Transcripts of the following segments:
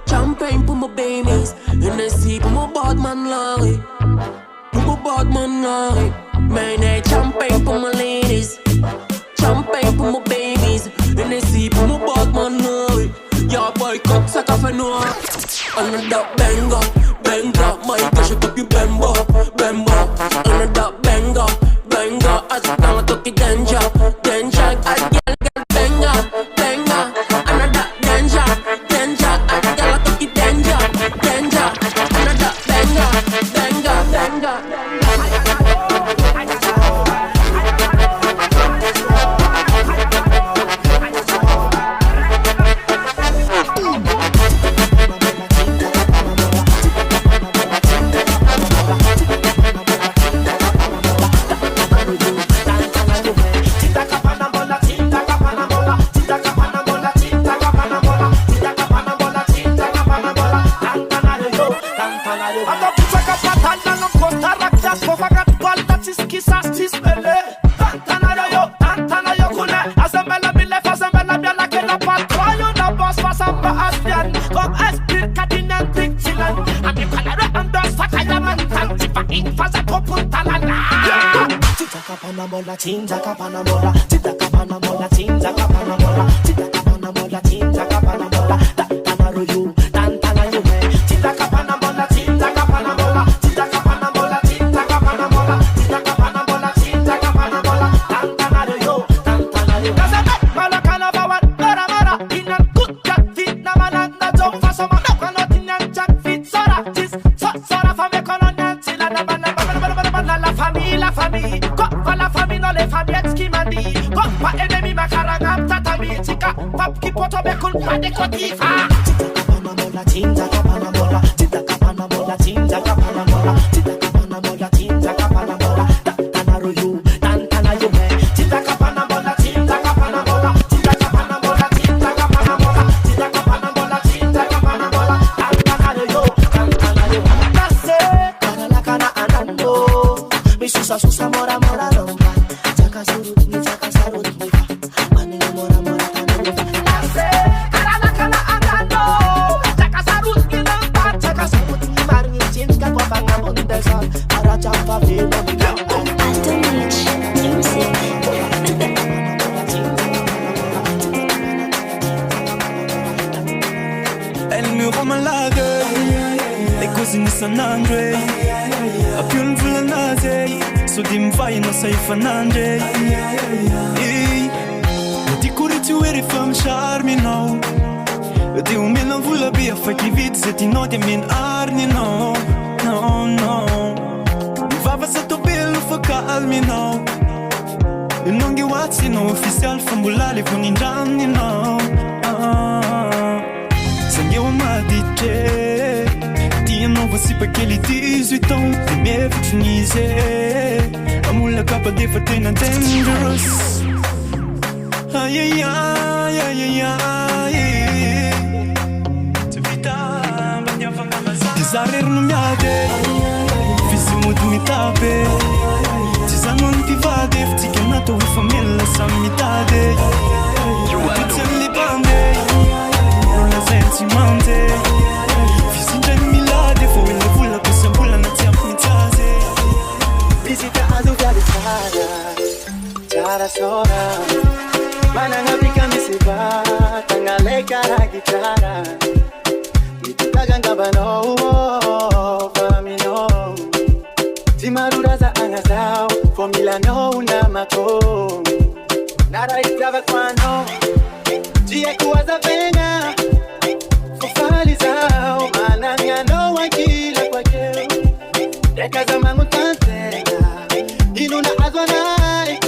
Champagne pour my babies, Hennessy pour mon bad man Larry. Pour mon bad man Larry. Mayonnaise, champagne pour my ladies. Champagne pour my babies, Hennessy pour mon bad man Larry. Yeah boy, cut ça qu'a fait noir. Another banger, banger. My gosh, you could be bembo, bembo. Another banger, banger. As you know, I took it danger, danger. I get banger, banger. Another danger, danger. I girl, I took it danger, danger. Another banger, banger, banger. Tinta kapanamola, tinta kapanamola, tinta kapanamola, tinta kapanamola, tinta kapanamola, tantanaroyu, tantanayu, tinta kapanamola, tinta kapanamola, tinta kapanamola, tinta kapanamola, tinta kapanamola, tinta kapanamola, tantanaroyu, tantanayu. Kasabet malakana bawan, mara inan kutjat fit na mananda jom fasoma, kanot inan jak fit sora, tis sora fame kononan sila na bana la famille, la famille non les famillettes qui m'a dit pop pas ennemi ma carangam tatami tika pop qui poto be kul pas de kotifa tinta kapanamola tinta kapanamola tinta kapanamola tinta kapanamola tinta kapanamola tantanaroyu tantanayu tinta kapanamola tinta kapanamola tinta kapanamola tinta kapanamola tinta kapanamola tinta kapanamola tantanaroyu tantanayu nase kana anando mi susa mora Elle me rend malade, les cousines sont angry. A più non vuole nase, so dim vai non sei fanande. Ti curi tu eri fam charmi no. Di un mil non vuole via fai chi vidi se ti noti min arni no. Va sotto bello fa calmi no. E non ghi wazzi no ufficial fambulali con ingianni no. Senghi uma dice Ti non voici pas qu'elle est 18 ans T'es mieux futinisé Amoula capa de fatena dangerous Aïe aïe aïe aïe aïe Te vita bagna fanga mazza Ti zarer non mi ade Fisi mudu mi tabe Ti zanon ti vade Ti chiamato in famiglia sa mi tade Tutte le bande Sensi mante Fisinta milade Foi le vulla che se vulla na ti apmitase Visita a dove Cara sora Mananga pika mi se va Tanga le cara gitara Itaganga bano Famino Timarura za angasao Formula no unamako Nara itava kwano Jie kuwaza venga Fofalizao Mananga no wakila kwa keo Deka za mangu tantega Inuna azwanai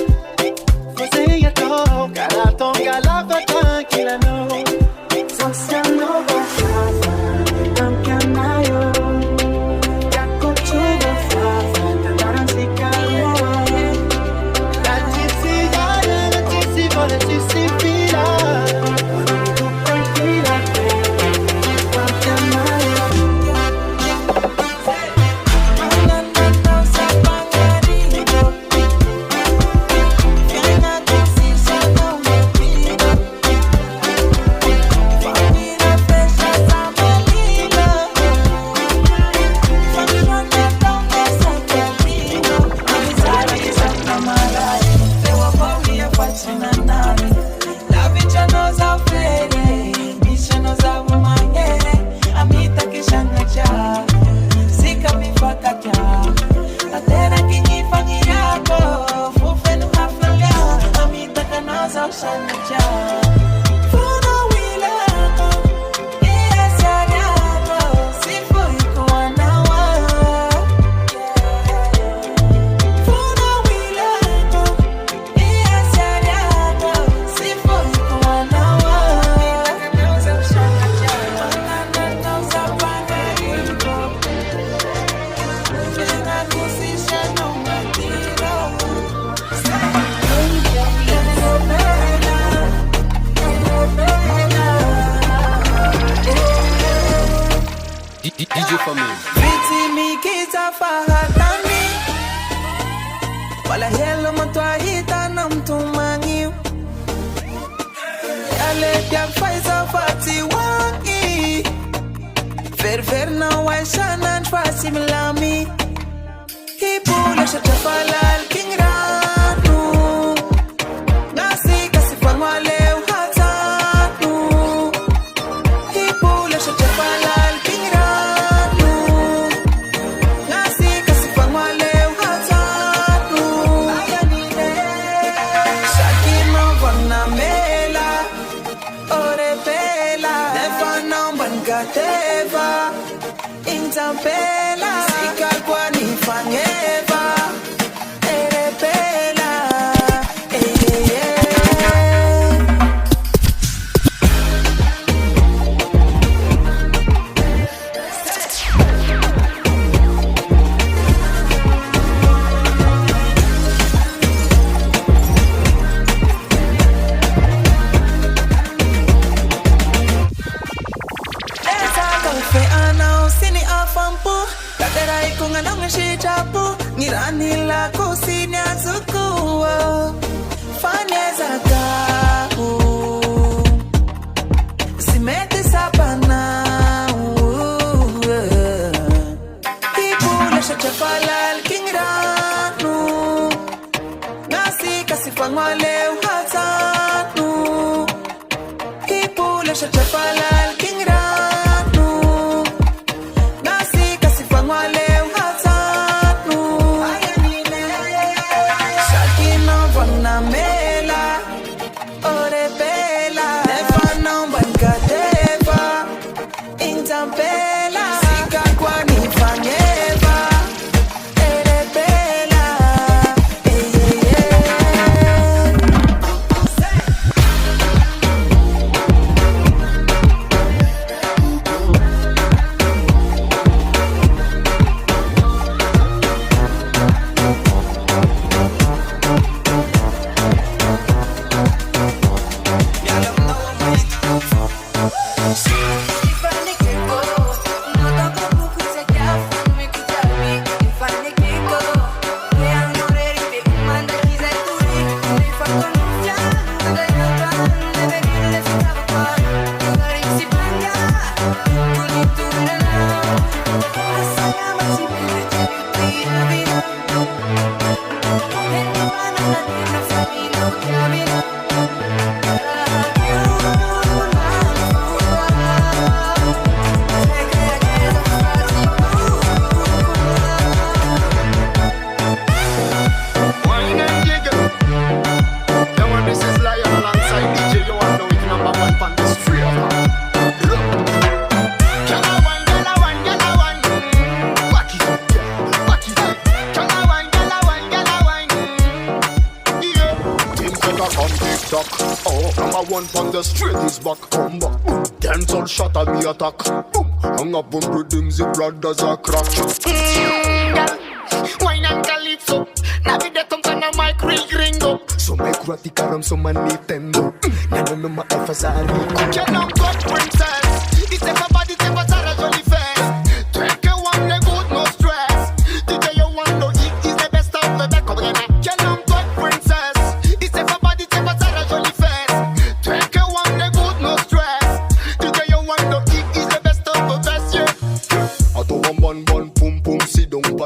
Fose ya to Karatonga lava tankila no Sosia no bafafa Tankanayo Yako chuba fafa Tandaranzika La tisi yaya La tisi vole tisi fila Wanungu kwa kila DJ Fameno. Vitimi kita fahatani wala helo matwahita na mtumangiu yale pia faiza fati wangi ver na waisha na nfasi milami hipula shatafala alkingranu nasi kasi fangwale uhatanu hipula shatafala alkingranu nasi kasi fangwale uhatanu ayanine shakino vana mela orepela nefana mbangateva intapela sikakwa nifangeva erepela ngirani la kusini azukuwa fanyeza kahu simete sapana hipula shachafala alkingranu nasi kasifangwale uhatanu hipula shachafala alkingranu nasi kasifangwale mela orepela nefana mbangateva intapela sikakwa nifangeva erepela One from the street is back, come back. Dental shot at me attack. Boom, hang up on rhythms, the brothers are crack. Wine and calypso, navigate comes on a mic ring up. So make radical so man Nintendo. Nano no ma FSR. Can I got princess? It's everybody take a Sarah Jolly face. Drink a one leg good, no stress. DJ you want to eat is the best of the back of the neck. Can I got princess? It's everybody take a Sarah Jolly face.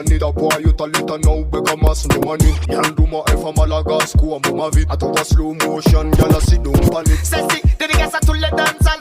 Need a boy, you tell it now become a slow money. Yan do my F a Malaga school, I'm my vid. I took a slow motion, y'all see don't panic. Sassy, the guys are to let dance.